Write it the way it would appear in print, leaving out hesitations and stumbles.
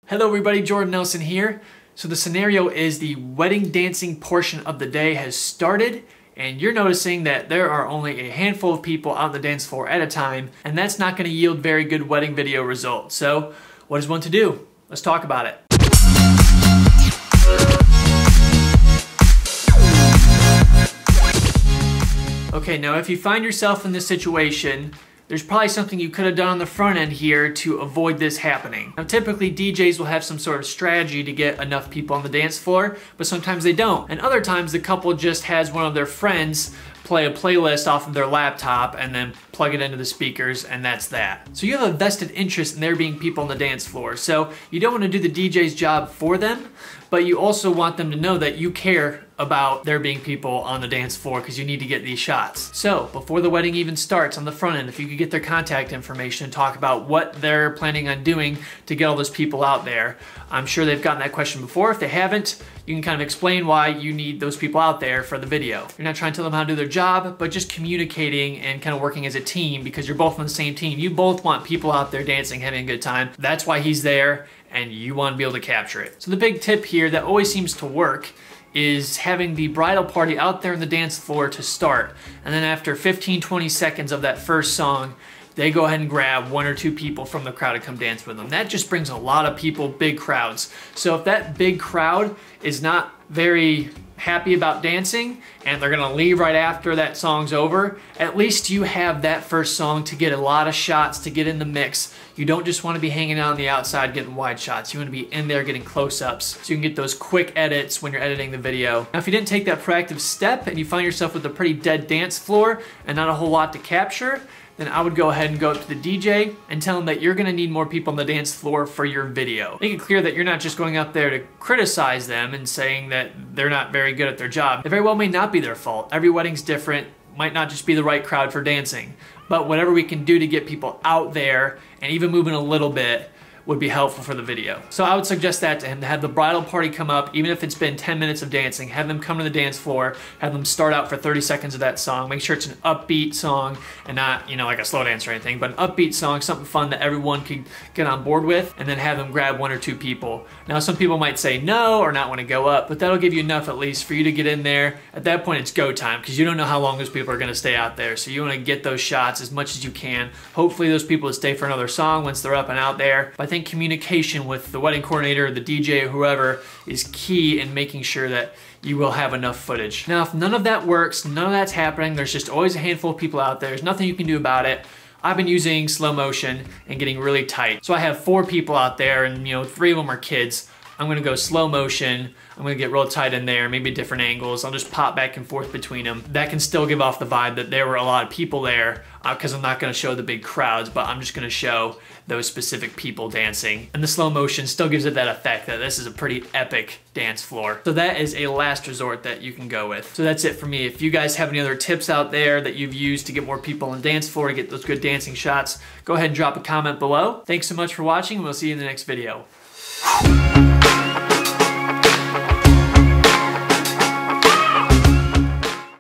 Hello everybody, Jordan Nelson here. So the scenario is the wedding dancing portion of the day has started and you're noticing that there are only a handful of people on the dance floor at a time, and that's not going to yield very good wedding video results. So what is one to do? Let's talk about it. Okay, now if you find yourself in this situation, there's probably something you could have done on the front end here to avoid this happening. Now typically DJs will have some sort of strategy to get enough people on the dance floor, but sometimes they don't. And other times the couple just has one of their friends play a playlist off of their laptop and then plug it into the speakers, and that's that. So you have a vested interest in there being people on the dance floor. So you don't want to do the DJ's job for them, but you also want them to know that you care about there being people on the dance floor because you need to get these shots. So before the wedding even starts on the front end, if you could get their contact information and talk about what they're planning on doing to get all those people out there. I'm sure they've gotten that question before. If they haven't, you can kind of explain why you need those people out there for the video. You're not trying to tell them how to do their job, but just communicating and kind of working as a team because you're both on the same team. You both want people out there dancing, having a good time. That's why he's there, and you want to be able to capture it. So the big tip here that always seems to work is having the bridal party out there on the dance floor to start. And then after 15-20 seconds of that first song, they go ahead and grab one or two people from the crowd to come dance with them. That just brings a lot of people, big crowds. So if that big crowd is not very happy about dancing and they're gonna leave right after that song's over, at least you have that first song to get a lot of shots, to get in the mix. You don't just wanna be hanging out on the outside getting wide shots. You wanna be in there getting close-ups so you can get those quick edits when you're editing the video. Now if you didn't take that proactive step and you find yourself with a pretty dead dance floor and not a whole lot to capture, then I would go ahead and go up to the DJ and tell him that you're gonna need more people on the dance floor for your video. Make it clear that you're not just going up there to criticize them and saying that they're not very good at their job. It very well may not be their fault. Every wedding's different, might not just be the right crowd for dancing. But whatever we can do to get people out there and even moving a little bit would be helpful for the video. So I would suggest that to him, to have the bridal party come up, even if it's been 10 minutes of dancing, have them come to the dance floor, have them start out for 30 seconds of that song, make sure it's an upbeat song and not, like a slow dance or anything, but an upbeat song, something fun that everyone could get on board with, and then have them grab one or two people. Now some people might say no or not want to go up, but that'll give you enough at least for you to get in there. At that point it's go time because you don't know how long those people are gonna stay out there. So you wanna get those shots as much as you can. Hopefully those people will stay for another song once they're up and out there. But I think communication with the wedding coordinator, the DJ, or whoever is key in making sure that you will have enough footage. Now, if none of that works, none of that's happening, there's just always a handful of people out there, there's nothing you can do about it, I've been using slow motion and getting really tight. So I have 4 people out there and 3 of them are kids. I'm gonna go slow motion, I'm gonna get real tight in there, maybe different angles. I'll just pop back and forth between them. That can still give off the vibe that there were a lot of people there because I'm not gonna show the big crowds, but I'm just gonna show those specific people dancing. And the slow motion still gives it that effect that this is a pretty epic dance floor. So that is a last resort that you can go with. So that's it for me. If you guys have any other tips out there that you've used to get more people on the dance floor, to get those good dancing shots, go ahead and drop a comment below. Thanks so much for watching, and we'll see you in the next video.